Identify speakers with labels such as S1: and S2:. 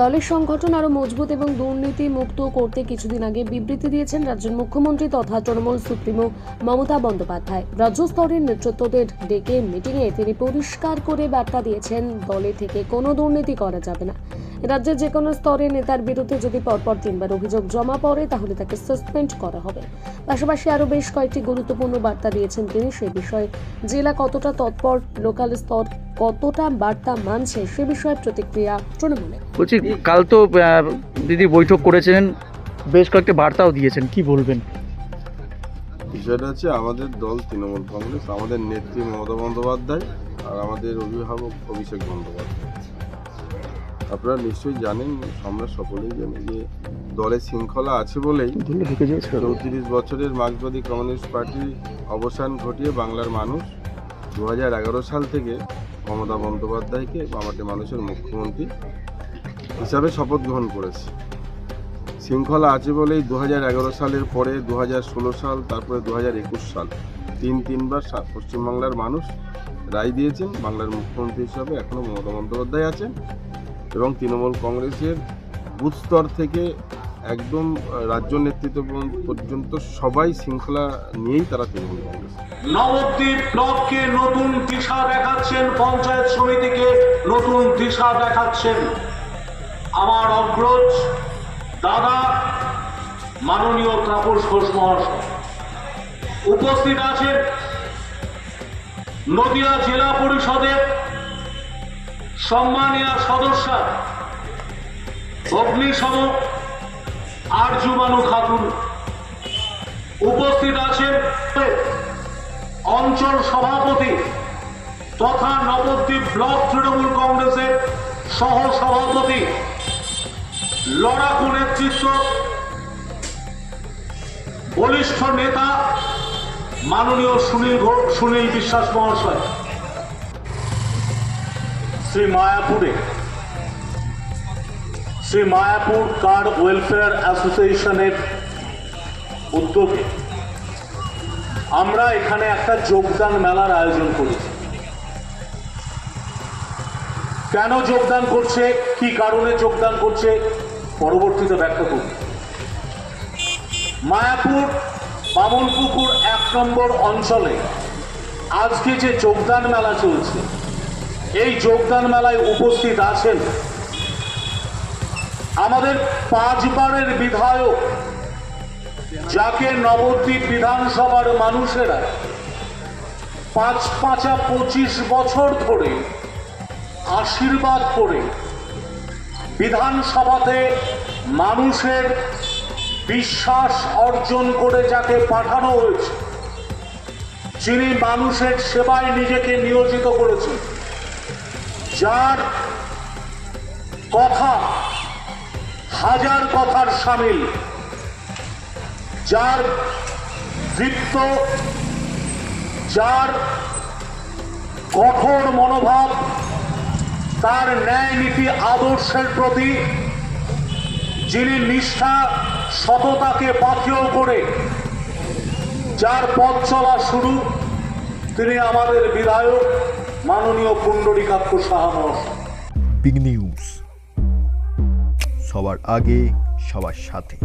S1: দলের সংগঠন আরো মজবুত এবং দুর্নীতি মুক্ত করতে কিছুদিন আগে বিবৃতি দিয়েছেন রাজ্যের মুখ্যমন্ত্রী তথা তৃণমূল সুপ্রিমো মমতা বন্দ্যোপাধ্যায়। রাজ্য স্তরের নেতৃত্বদের ডেকে মিটিংয়ে তিনি পরিষ্কার করে বার্তা দিয়েছেন, দলে থেকে কোনো দুর্নীতি করা যাবে না। রাজ্যের যে কোনো স্তরের নেতার বিরুদ্ধে যদি পরপর 3 বার অভিযোগ জমা পড়ে তাহলে তাকে সাসপেন্ড করা হবে। পাশাপাশি আরো বেশ কয়েকটি গুরুত্বপূর্ণ বার্তা দিয়েছেন তিনি। সে বিষয়ে জেলা কতটা তৎপর, লোকাল স্তর কতটা বার্তা মানছে সে বিষয়ে প্রতিক্রিয়া তৃণমূলে।
S2: বলছি, কাল তো দিদি বৈঠক করেছেন, বেশ কয়েকটা বার্তাও দিয়েছেন, কি বলবেন?
S3: বিষয়টা হচ্ছে আমাদের দল তৃণমূল কংগ্রেস, আমাদের নেত্রী মমতা বন্দ্যোপাধ্যায় আর আমাদের অভিভাবক অভিষেক বন্দ্যোপাধ্যায়। আপনারা নিশ্চয়ই জানেন, আমরা সকলেই জানি যে দলে শৃঙ্খলা আছে বলেই 34 বছরের মার্ক্সবাদী কমিউনিস্ট পার্টির অবসান ঘটিয়ে বাংলার মানুষ 2011 সাল থেকে মমতা বন্দ্যোপাধ্যায়কে আমাদের মানুষের মুখ্যমন্ত্রী হিসাবে শপথ গ্রহণ করেছে। শৃঙ্খলা আছে বলেই 2011 সালের পরে 2016 সাল, তারপরে 2021 সাল তিনবার পশ্চিমবাংলার মানুষ রায় দিয়েছেন। বাংলার মুখ্যমন্ত্রী হিসাবে এখনও মমতা বন্দ্যোপাধ্যায় আছেন এবং তৃণমূল কংগ্রেসের বুথ স্তর থেকে একদম রাজ্য নেতৃত্ব পর্যন্ত সবাই শৃঙ্খলা নিয়েই তারা তৃণমূল কংগ্রেস।
S4: নবদ্বীপ ব্লককে নতুন দিশা দেখাচ্ছেন, পঞ্চায়েত সমিতিকে নতুন দিশা দেখাচ্ছেন আমার অগ্রজ দাদা মাননীয় তাপস ঘোষ মহাশয়। উপস্থিত আছেন নদিয়া জেলা পরিষদের সম্মানীয় সদস্য অগ্নিশম আরজুমানু খাতুন। উপস্থিত আছেন অঞ্চল সভাপতি তথা নবদ্বীপ ব্লক তৃণমূল কংগ্রেসের সহ সভাপতি, লড়াকু নেতৃত্ব, বলিষ্ঠ নেতা মাননীয় সুনীল বিশ্বাস মহাশয়। শ্রী মায়াপুর কার্ড ওয়েলফেয়ার অ্যাসোসিয়েশনের উদ্যোগে আমরা এখানে একটা যোগদান মেলার আয়োজন করেছি। কেন যোগদান করছে, কি কারণে যোগদান করছে, পরবর্তীতে ব্যাখ্যা করব। মায়াপুর বামনপুকুর 1 নম্বর অঞ্চলে আজকে যে যোগদান মেলা চলছে, এই যোগদান মেলায় উপস্থিত আছেন আমাদের 5 বারের বিধায়ক, যাকে নবদ্বীপ বিধানসভার মানুষেরা 25 বছর ধরে আশীর্বাদ করে বিধানসভাতে মানুষের বিশ্বাস অর্জন করে যাকে পাঠানো হয়েছে, যিনি মানুষের সেবায় নিজেকে নিয়োজিত করেছেন, যার কথা হাজার কথার সামিল, যার দৃপ্ত, যার কঠোর মনোভাব, তার ন্যায় নীতি আদর্শের প্রতি যিনি নিষ্ঠা সততাকে পাথেয় করে যার পথ চলা শুরু, তিনি আমাদের বিধায়ক মাননীয় পুণ্ডরীকাক্ষ সাহা মহাশয়।
S5: বিগ নিউজ, সবার আগে সবার সাথে।